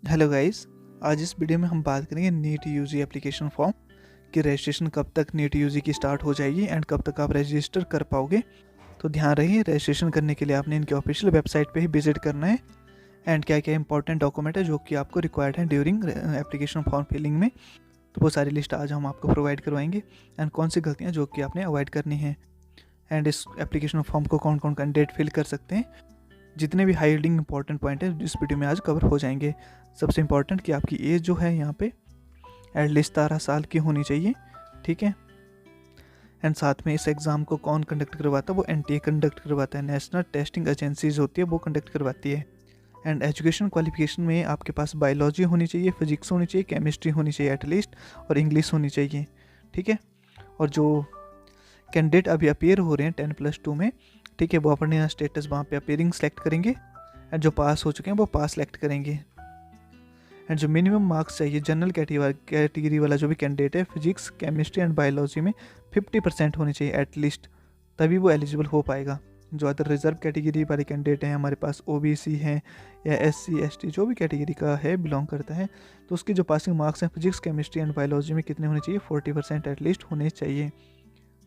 Hello guys. आज इस video में हम बात करेंगे नीट यूजी एप्लीकेशन फॉर्म की रजिस्ट्रेशन कब तक नीट यूजी की स्टार्ट हो जाएगी एंड कब तक आप रजिस्टर कर पाओगे। तो ध्यान रहिए, रजिस्ट्रेशन करने के लिए आपने इनके ऑफिशियल वेबसाइट पे ही विजिट करना है एंड क्या क्या इंपॉर्टेंट डॉक्यूमेंट है जो कि आपको रिक्वायर्ड है ड्यूरिंग एप्लीकेशन फॉर्म फिलिंग में, तो वो सारी लिस्ट आज हम आपको प्रोवाइड करवाएंगे एंड कौन सी गलतियाँ जो कि आपने अवॉइड करनी है एंड इस एप्लीकेशन फॉर्म को कौन कौन कैंडिडेट फिल कर सकते हैं। जितने भी हाई यील्डिंग इंपॉर्टेंट पॉइंट है इस वीडियो में आज कवर हो जाएंगे। सबसे इंपॉर्टेंट कि आपकी एज जो है यहाँ पे एटलीस्ट 17 साल की होनी चाहिए, ठीक है। एंड साथ में इस एग्ज़ाम को कौन कंडक्ट करवाता है, वो एनटीए कंडक्ट करवाता है, नेशनल टेस्टिंग एजेंसीज होती है वो कंडक्ट करवाती है। एंड एजुकेशन क्वालिफिकेशन में आपके पास बायोलॉजी होनी चाहिए, फिजिक्स होनी चाहिए, केमिस्ट्री होनी चाहिए एटलीस्ट, और इंग्लिश होनी चाहिए, ठीक है। और जो कैंडिडेट अभी अपेयर हो रहे हैं 10+2 में, ठीक है, वो अपने स्टेटस वहाँ पे अपेयरिंग सेलेक्ट करेंगे एंड जो पास हो चुके हैं वो पास सेलेक्ट करेंगे। एंड जो मिनिमम मार्क्स चाहिए जनरल कैटेगरी वाला जो भी कैंडिडेट है, फिजिक्स केमिस्ट्री एंड बायोलॉजी में 50% होनी चाहिए एटलीस्ट, तभी वो एलिजिबल हो पाएगा। जो अदर रिजर्व कैटेगरी वाले कैंडिडेट हैं, हमारे पास ओबीसी हैं या एससी एसटी जो भी कैटेगरी का है बिलोंग करता है, तो उसकी जो पासिंग मार्क्स हैं फिजिक्स केमिस्ट्री एंड बायोलॉजी में कितने होने चाहिए, 40% एटलीस्ट होने चाहिए,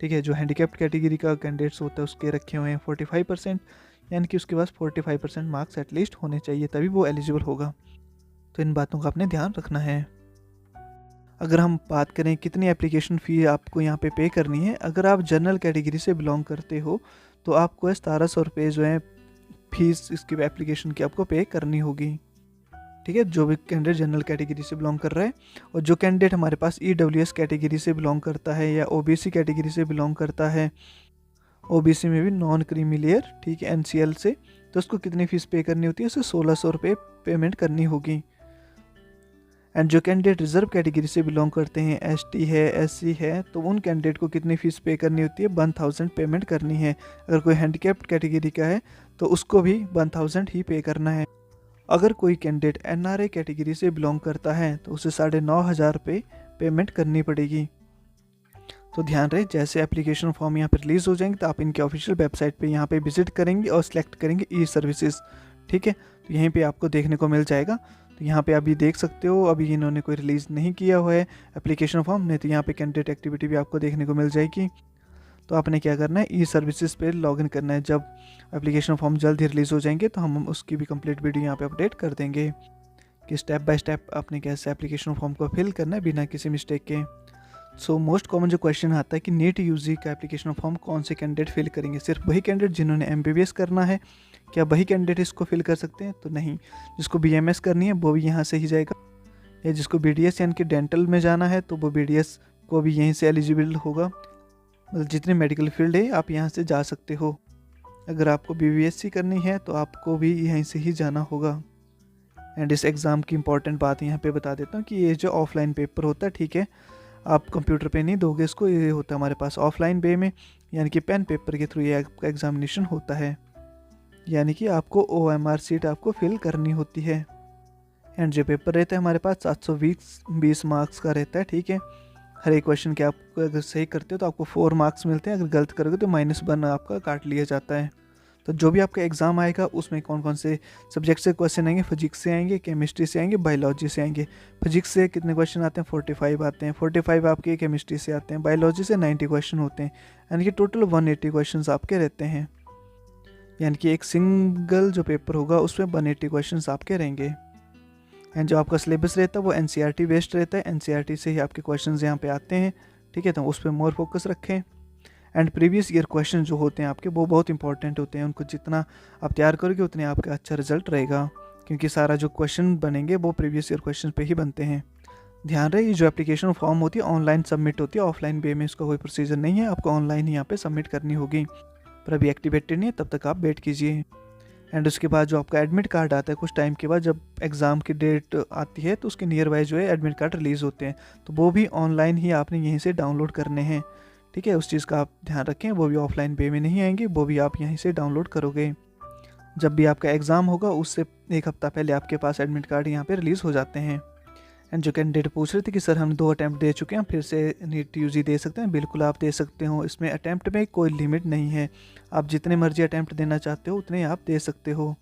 ठीक है। जो हैंडीकैप्ड कैटेगरी का कैंडिडेट्स होता है उसके रखे हुए हैं 45%, यानी कि उसके पास 45% मार्क्स एटलीस्ट होने चाहिए तभी वो एलिजिबल होगा। तो इन बातों का आपने ध्यान रखना है। अगर हम बात करें कितनी एप्लीकेशन फ़ी आपको यहाँ पे करनी है, अगर आप जनरल कैटेगरी से बिलोंग करते हो तो आपको 1700 रुपये जो है फीस इसकी एप्लीकेशन की आपको पे करनी होगी, ठीक है। जो भी कैंडिडेट जनरल कैटेगरी से बिलोंग कर रहा है, और जो कैंडिडेट हमारे पास ईडब्ल्यूएस कैटेगरी से बिलोंग करता है या ओबीसी कैटेगरी से बिलोंग करता है, ओबीसी में भी नॉन क्रीमी लेयर, ठीक है, एनसीएल से, तो उसको कितनी फ़ीस पे करनी होती है, उसे 1600 रुपये पेमेंट करनी होगी। एंड जो कैंडिडेट रिजर्व कैटेगरी से बिलोंग करते हैं, एसटी है, एससी है, तो उन कैंडिडेट को कितनी फ़ीस पे करनी होती है, 1000 पेमेंट करनी है। अगर कोई हैंडीकैप्ड कैटेगरी का है तो उसको भी 1000 ही पे करना है। अगर कोई कैंडिडेट एनआरआई कैटेगरी से बिलोंग करता है तो उसे 9500 रुपये पेमेंट करनी पड़ेगी। तो ध्यान रहे, जैसे एप्लीकेशन फॉर्म यहाँ पर रिलीज़ हो जाएंगे तो आप इनके ऑफिशियल वेबसाइट पे यहाँ पे विजिट करेंगे और सिलेक्ट करेंगे ई सर्विसेज, ठीक है। तो यहीं पे आपको देखने को मिल जाएगा। तो यहाँ पे अभी देख सकते हो, अभी इन्होंने कोई रिलीज़ नहीं किया हुआ है एप्लीकेशन फॉर्म, नहीं तो यहाँ पे कैंडिडेट एक्टिविटी भी आपको देखने को मिल जाएगी। तो आपने क्या करना है, ई सर्विसेज पे लॉगिन करना है। जब एप्लीकेशन फॉर्म जल्द ही रिलीज़ हो जाएंगे तो हम उसकी भी कंप्लीट वीडियो यहाँ पे अपडेट कर देंगे कि स्टेप बाय स्टेप आपने कैसे एप्लीकेशन फॉर्म को फिल करना है बिना किसी मिस्टेक के। सो मोस्ट कॉमन जो क्वेश्चन आता है कि नीट यूजी का एप्लीकेशन फॉर्म कौन से कैंडिडेट फिल करेंगे, सिर्फ वही कैंडिडेट जिन्होंने एमबीबीएस करना है, क्या वही कैंडिडेट इसको फिल कर सकते हैं? तो नहीं, जिसको बीएमएस करनी है वो भी यहाँ से ही जाएगा, या जिसको बीडीएस यानी कि डेंटल में जाना है तो वो बीडीएस को भी यहीं से एलिजिबल होगा। मतलब जितने मेडिकल फील्ड है आप यहाँ से जा सकते हो। अगर आपको बीबीएससी करनी है तो आपको भी यहीं से ही जाना होगा। एंड इस एग्ज़ाम की इंपॉर्टेंट बात यहाँ पे बता देता हूँ कि ये जो ऑफलाइन पेपर होता है, ठीक है, आप कंप्यूटर पे नहीं दोगे इसको, ये होता है हमारे पास ऑफलाइन वे में, यानी कि पेन पेपर के थ्रू ये आपका एग्जामिनेशन होता है, यानी कि आपको OMR सीट आपको फिल करनी होती है। एंड जो पेपर रहता है हमारे पास 720 मार्क्स का रहता है, ठीक है। हर एक क्वेश्चन के आपको अगर सही करते हो तो आपको 4 मार्क्स मिलते हैं, अगर गलत करोगे तो -1 आपका काट लिया जाता है। तो जो भी आपका एग्ज़ाम आएगा उसमें कौन कौन से सब्जेक्ट से क्वेश्चन आएंगे, फिजिक्स से आएंगे, केमिस्ट्री से आएंगे, बायोलॉजी से आएंगे। फिजिक्स से कितने क्वेश्चन आते हैं, 45 आते हैं, 45 आपके केमिस्ट्री से आते हैं, बायोलॉजी से 90 क्वेश्चन होते हैं, यानी कि टोटल 180 क्वेश्चन आपके रहते हैं। यानी कि एक सिंगल जो पेपर होगा उसमें 180 क्वेश्चन आपके रहेंगे। एंड जो आपका सिलेबस रहता है वो NCERT बेस्ड रहता है, NCERT से ही आपके क्वेश्चन यहाँ पे आते हैं, ठीक है, तो उस पर मोर फोकस रखें। एंड प्रीवियस ईयर क्वेश्चन जो होते हैं आपके वो बहुत इंपॉर्टेंट होते हैं, उनको जितना आप तैयार करोगे उतने आपका अच्छा रिजल्ट रहेगा, क्योंकि सारा जो क्वेश्चन बनेंगे वो प्रीवियस ईयर क्वेश्चन पे ही बनते हैं। ध्यान रहे, ये जो एप्लीकेशन फॉर्म होती है ऑनलाइन सबमिट होती है, ऑफलाइन वे में इसका कोई प्रोसीजर नहीं है, आपको ऑनलाइन ही यहाँ पे सबमिट करनी होगी, पर अभी एक्टिवेटेड नहीं है, तब तक आप वेट कीजिए। एंड उसके बाद जो आपका एडमिट कार्ड आता है कुछ टाइम के बाद, जब एग्ज़ाम की डेट आती है तो उसके नियर बाय जो है एडमिट कार्ड रिलीज़ होते हैं, तो वो भी ऑनलाइन ही आपने यहीं से डाउनलोड करने हैं, ठीक है। उस चीज़ का आप ध्यान रखें, वो भी ऑफलाइन वे में नहीं आएंगे, वो भी आप यहीं से डाउनलोड करोगे। जब भी आपका एग्ज़ाम होगा उससे एक हफ्ता पहले आपके पास एडमिट कार्ड यहाँ पे रिलीज़ हो जाते हैं। एंड जो कैंडिडेट पूछ रहे थे कि सर हम 2 अटैम्प्ट दे चुके हैं, फिर से नीट यूजी दे सकते हैं, बिल्कुल आप दे सकते हो। इसमें अटैम्प्ट में कोई लिमिट नहीं है, आप जितने मर्जी अटैम्प्ट देना चाहते हो उतने आप दे सकते हो।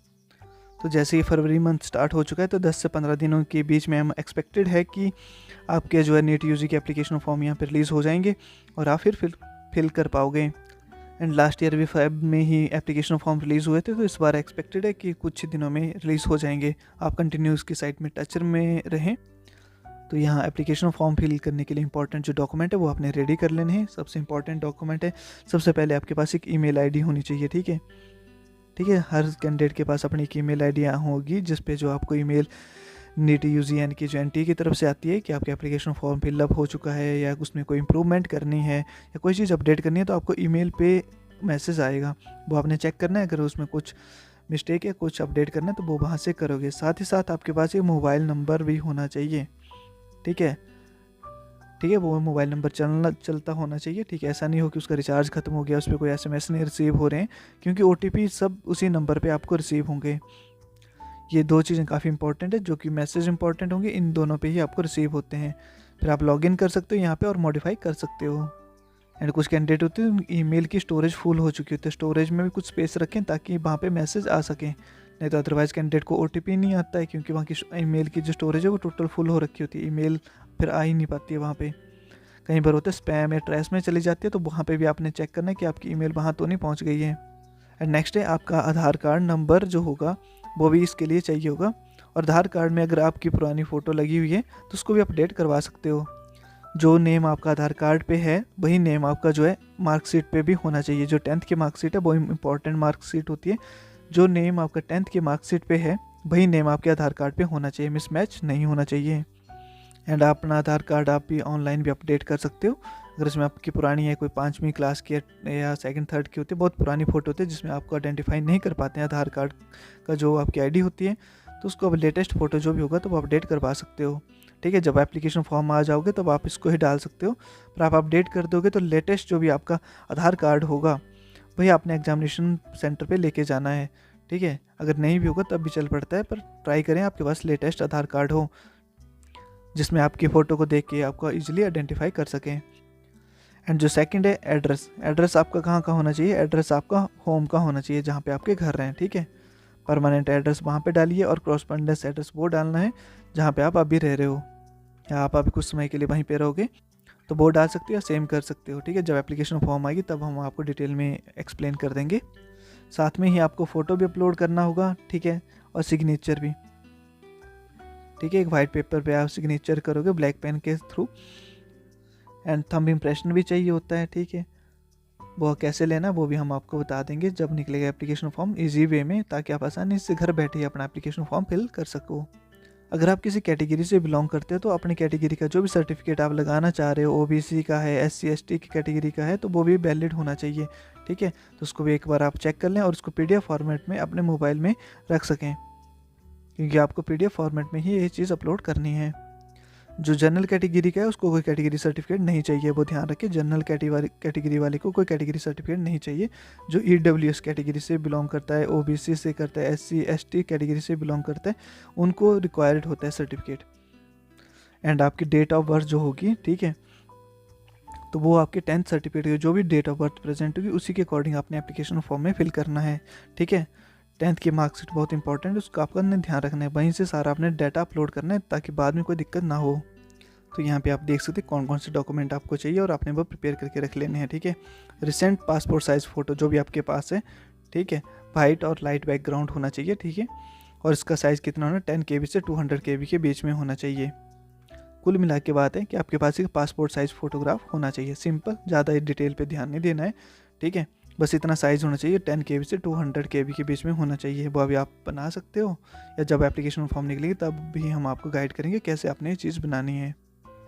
तो जैसे ही फरवरी मंथ स्टार्ट हो चुका है तो 10 से 15 दिनों के बीच में हम एक्सपेक्टेड है कि आपके जो है नीट यूजी के एप्लीकेशन फॉर्म यहाँ पर रिलीज़ हो जाएंगे और आप फिर फिल कर पाओगे। एंड लास्ट ईयर भी फेब में ही एप्लीकेशन फॉर्म रिलीज़ हुए थे, तो इस बार एक्सपेक्टेड है कि कुछ ही दिनों में रिलीज़ हो जाएंगे। आप कंटिन्यू उसकी साइट में टच में रहें। तो यहाँ एप्लीकेशन फॉर्म फिल करने के लिए इंपॉर्टेंट जो डॉक्यूमेंट है वो आपने रेडी कर लेने हैं। सबसे इंपॉर्टेंट डॉक्यूमेंट है, सबसे पहले आपके पास एक ईमेल आईडी होनी चाहिए। ठीक है, हर कैंडिडेट के पास अपनी एक ईमेल आईडी होगी जिस पे जो आपको ईमेल नीट यूजी यानी कि जो एनटी की तरफ से आती है कि आपका एप्लीकेशन फॉर्म फिलअप हो चुका है या उसमें कोई इंप्रूवमेंट करनी है या कोई चीज़ अपडेट करनी है, तो आपको ईमेल पे मैसेज आएगा, वो आपने चेक करना है। अगर उसमें कुछ मिस्टेक है, कुछ अपडेट करना है, तो वो वहाँ से करोगे। साथ ही साथ आपके पास एक मोबाइल नंबर भी होना चाहिए। ठीक है, वो मोबाइल नंबर चलता होना चाहिए। ठीक है, ऐसा नहीं हो कि उसका रिचार्ज खत्म हो गया, उस पर कोई SMS नहीं रिसीव हो रहे हैं, क्योंकि OTP सब उसी नंबर पे आपको रिसीव होंगे। ये 2 चीज़ें काफ़ी इंपॉर्टेंट है, जो कि मैसेज इंपॉर्टेंट होंगे, इन दोनों पे ही आपको रिसीव होते हैं। फिर आप लॉगिन कर सकते हो यहाँ पे और मॉडिफाई कर सकते हो। एंड कुछ कैंडिडेट होते हैं ईमेल की स्टोरेज फुल हो चुकी होती है, स्टोरेज में भी कुछ स्पेस रखें ताकि वहाँ पे मैसेज आ सकें, नहीं तो अदरवाइज़ कैंडिडेट को OTP नहीं आता है, क्योंकि वहाँ की ईमेल की जो स्टोरेज है वो टोटल फुल हो रखी होती है, ईमेल फिर आ ही नहीं पाती है वहाँ पे। कई बार होता है स्पैम या ट्रैश में चली जाती है, तो वहाँ पे भी आपने चेक करना है कि आपकी ईमेल वहाँ तो नहीं पहुँच गई है। एंड नेक्स्ट है आपका आधार कार्ड नंबर जो होगा वो भी इसके लिए चाहिए होगा। और आधार कार्ड में अगर आपकी पुरानी फ़ोटो लगी हुई है तो उसको भी अपडेट करवा सकते हो। जो नेम आपका आधार कार्ड पे है वही नेम आपका जो है मार्कशीट पे भी होना चाहिए। जो 10th की मार्कशीट है वो इंपॉर्टेंट मार्कशीट होती है, जो नेम आपका 10th की मार्कशीट पे है वही नेम आपके आधार कार्ड पे होना चाहिए, मिसमैच नहीं होना चाहिए। एंड अपना आधार कार्ड आप भी ऑनलाइन भी अपडेट कर सकते हो। अगर इसमें आपकी पुरानी है, कोई 5वीं क्लास की या 2nd 3rd की होती है, बहुत पुरानी फ़ोटो होती है जिसमें आपको आइडेंटिफाई नहीं कर पाते हैं आधार कार्ड का जो आपकी आईडी होती है, तो उसको अब लेटेस्ट फ़ोटो जो भी होगा तो वो अपडेट करवा सकते हो। ठीक है, जब एप्लीकेशन फॉर्म आ जाओगे तब आप इसको ही डाल सकते हो, पर आप अपडेट कर दोगे तो लेटेस्ट जो भी आपका आधार कार्ड होगा वही आपने एग्जामिनेशन सेंटर पे लेके जाना है। ठीक है, अगर नहीं भी होगा तब भी चल पड़ता है, पर ट्राई करें आपके पास लेटेस्ट आधार कार्ड हो जिसमें आपकी फ़ोटो को देख के आपको ईजिली आइडेंटिफाई कर सकें। एंड जो सेकंड है एड्रेस आपका कहाँ का होना चाहिए, एड्रेस आपका होम का होना चाहिए जहाँ पे आपके घर रहें। ठीक है, परमानेंट एड्रेस वहाँ पे डालिए और कॉरस्पॉन्डेंस एड्रेस वो डालना है जहाँ पे आप अभी रह रहे हो, या आप अभी कुछ समय के लिए वहीं पे रहोगे तो वो डाल सकते हो या सेम कर सकते हो। ठीक है, जब एप्लीकेशन फॉर्म आएगी तब हम आपको डिटेल में एक्सप्लेन कर देंगे। साथ में ही आपको फ़ोटो भी अपलोड करना होगा। ठीक है, और सिग्नेचर भी। ठीक है, एक वाइट पेपर पे आप सिग्नेचर करोगे ब्लैक पेन के थ्रू। एंड थंब इम्प्रेशन भी चाहिए होता है। ठीक है, वो कैसे लेना वो भी हम आपको बता देंगे जब निकलेगा एप्लीकेशन फॉर्म ईजी वे में, ताकि आप आसानी से घर बैठे ही अपना एप्लीकेशन फॉर्म फिल कर सको। अगर आप किसी कैटेगरी से बिलोंग करते हो तो अपनी कैटेगरी का जो भी सर्टिफिकेट आप लगाना चाह रहे हो, OBC का है, SC ST की कैटेगरी का है, तो वो भी वैलिड होना चाहिए। ठीक है, तो उसको भी एक बार आप चेक कर लें और उसको PDF फॉर्मेट में अपने मोबाइल में रख सकें, क्योंकि आपको PDF फॉर्मेट में ही ये चीज़ अपलोड करनी है। जो जनरल कैटेगरी का है उसको कोई कैटेगरी सर्टिफिकेट नहीं चाहिए, वो ध्यान रखें। जनरल कैटेगरी वाले को कोई कैटेगरी सर्टिफिकेट नहीं चाहिए। जो EWS कैटेगरी से बिलोंग करता है, OBC से करता है, SC ST कैटेगरी से बिलोंग करता है, उनको रिक्वायर्ड होता है सर्टिफिकेट। एंड आपकी डेट ऑफ बर्थ जो होगी, ठीक है, तो वो आपके 10th सर्टिफिकेट जो भी डेट ऑफ बर्थ प्रेजेंट होगी उसी के अकॉर्डिंग आपने एप्लीकेशन फॉर्म में फिल करना है। ठीक है, 10th की मार्कशीट बहुत इंपॉर्टेंट है, उसका आपका ध्यान रखना है, वहीं से सारा आपने डाटा अपलोड करना है ताकि बाद में कोई दिक्कत ना हो। तो यहाँ पे आप देख सकते हैं कौन कौन से डॉक्यूमेंट आपको चाहिए और आपने वो प्रिपेयर करके रख लेने हैं। ठीक है, रिसेंट पासपोर्ट साइज़ फ़ोटो जो भी आपके पास है, ठीक है, वाइट और लाइट बैकग्राउंड होना चाहिए। ठीक है, और इसका साइज़ कितना होना, 10 KB से 200 KB के बीच में होना चाहिए। कुल मिला के बात है कि आपके पास एक पासपोर्ट साइज़ फ़ोटोग्राफ होना चाहिए, सिंपल, ज़्यादा डिटेल पे ध्यान नहीं देना है। ठीक है, बस इतना साइज़ होना चाहिए, 10 KB से 200 KB के बीच में होना चाहिए। वो अभी आप बना सकते हो, या जब एप्लीकेशन फॉर्म निकलेगी तब भी हम आपको गाइड करेंगे कैसे आपने ये चीज़ बनानी है।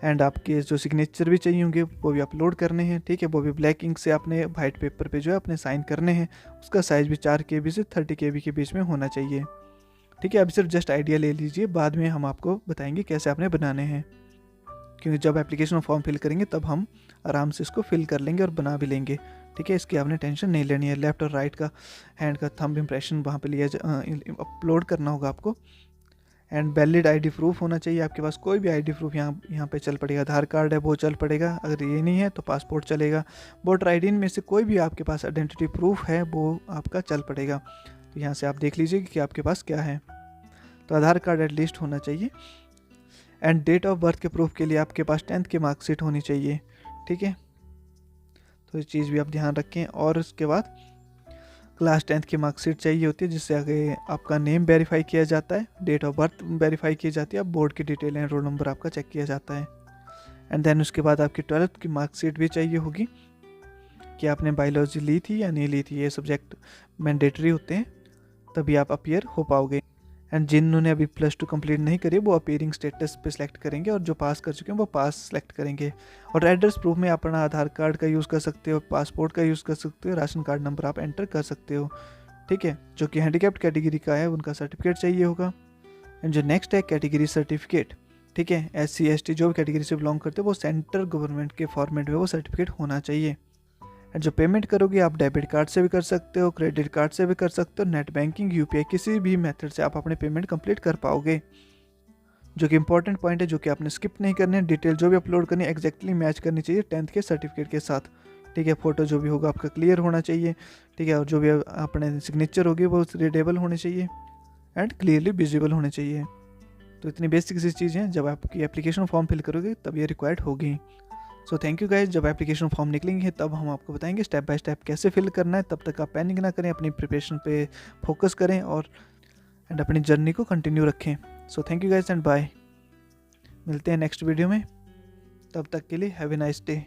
एंड आपके जो सिग्नेचर भी चाहिए होंगे वो भी अपलोड करने हैं। ठीक है, वो भी ब्लैक इंक से आपने वाइट पेपर पे जो है अपने साइन करने हैं। उसका साइज़ भी 4 KB से 30 KB के बीच में होना चाहिए। ठीक है, अभी सिर्फ जस्ट आइडिया ले लीजिए, बाद में हम आपको बताएंगे कैसे आपने बनाने हैं, क्योंकि जब एप्लीकेशन फॉर्म फिल करेंगे तब हम आराम से इसको फिल कर लेंगे और बना भी लेंगे। ठीक है, इसकी आपने टेंशन नहीं लेनी है। लेफ़्ट और राइट का हैंड का थंब इम्प्रेशन वहाँ पे लिया अपलोड करना होगा आपको। एंड वैलिड ID प्रूफ होना चाहिए आपके पास, कोई भी ID प्रूफ यहाँ पे चल पड़ेगा। आधार कार्ड है वो चल पड़ेगा, अगर ये नहीं है तो पासपोर्ट चलेगा। वोटर ID में से कोई भी आपके पास आइडेंटिटी प्रूफ है वो आपका चल पड़ेगा। तो यहाँ से आप देख लीजिए कि आपके पास क्या है। तो आधार कार्ड एटलीस्ट होना चाहिए, एंड डेट ऑफ बर्थ के प्रूफ के लिए आपके पास 10th की मार्कशीट होनी चाहिए, ठीक है। तो इस चीज़ भी आप ध्यान रखें। और उसके बाद क्लास 10th की मार्कशीट चाहिए होती है, जिससे आगे आपका नेम वेरीफाई किया जाता है, डेट ऑफ बर्थ वेरीफाई की जाती है, बोर्ड की डिटेल एंड रोल नंबर आपका चेक किया जाता है। एंड देन उसके बाद आपकी 12th की मार्कशीट भी चाहिए होगी कि आपने बायोलॉजी ली थी या नहीं ली थी। ये सब्जेक्ट मैंडेटरी होते हैं, तभी आप अपीयर हो पाओगे। एंड जिन्होंने अभी +2 कंप्लीट नहीं करी वो अपीयरिंग स्टेटस पे सिलेक्ट करेंगे, और जो पास कर चुके हैं वो पास सेलेक्ट करेंगे। और एड्रेस प्रूफ में अपना आधार कार्ड का यूज़ कर सकते हो, पासपोर्ट का यूज़ कर सकते हो, राशन कार्ड नंबर आप एंटर कर सकते हो, ठीक है। जो कि हैंडीकैप्ड कैटेगरी का है उनका सर्टिफिकेट चाहिए होगा। एंड जो नेक्स्ट है कैटेगरी सर्टिफिकेट, ठीक है। SC ST जो भी कैटेगरी से बिलोंग करते हो वो सेंट्रल गवर्नमेंट के फॉर्मेट में वो सर्टिफिकेट होना चाहिए। एंड जो पेमेंट करोगे आप डेबिट कार्ड से भी कर सकते हो, क्रेडिट कार्ड से भी कर सकते हो, नेट बैंकिंग, UPI, किसी भी मेथड से आप अपने पेमेंट कंप्लीट कर पाओगे। जो कि इंपॉर्टेंट पॉइंट है, जो कि आपने स्किप नहीं करने, डिटेल जो भी अपलोड करनी है एग्जैक्टली मैच करनी चाहिए 10th के सर्टिफिकेट के साथ, ठीक है। फोटो जो भी होगा आपका क्लियर होना चाहिए, ठीक है। और जो भी अपने सिग्नेचर होगी वो रीडेबल होनी चाहिए एंड क्लियरली विजिबल होने चाहिए। तो इतनी बेसिक सी चीज़ हैं, जब आपकी एप्लीकेशन फॉर्म फिल करोगे तब ये रिक्वायर्ड होगी। सो थैंक यू गाइज। जब एप्लीकेशन फॉर्म निकलेंगे तब हम आपको बताएंगे स्टेप बाय स्टेप कैसे फिल करना है। तब तक आप पैनिक ना करें, अपनी प्रिपरेशन पे फोकस करें और अपनी जर्नी को कंटिन्यू रखें। So thank you guys and bye. मिलते हैं नेक्स्ट वीडियो में, तब तक के लिए हैव ए नाइस डे।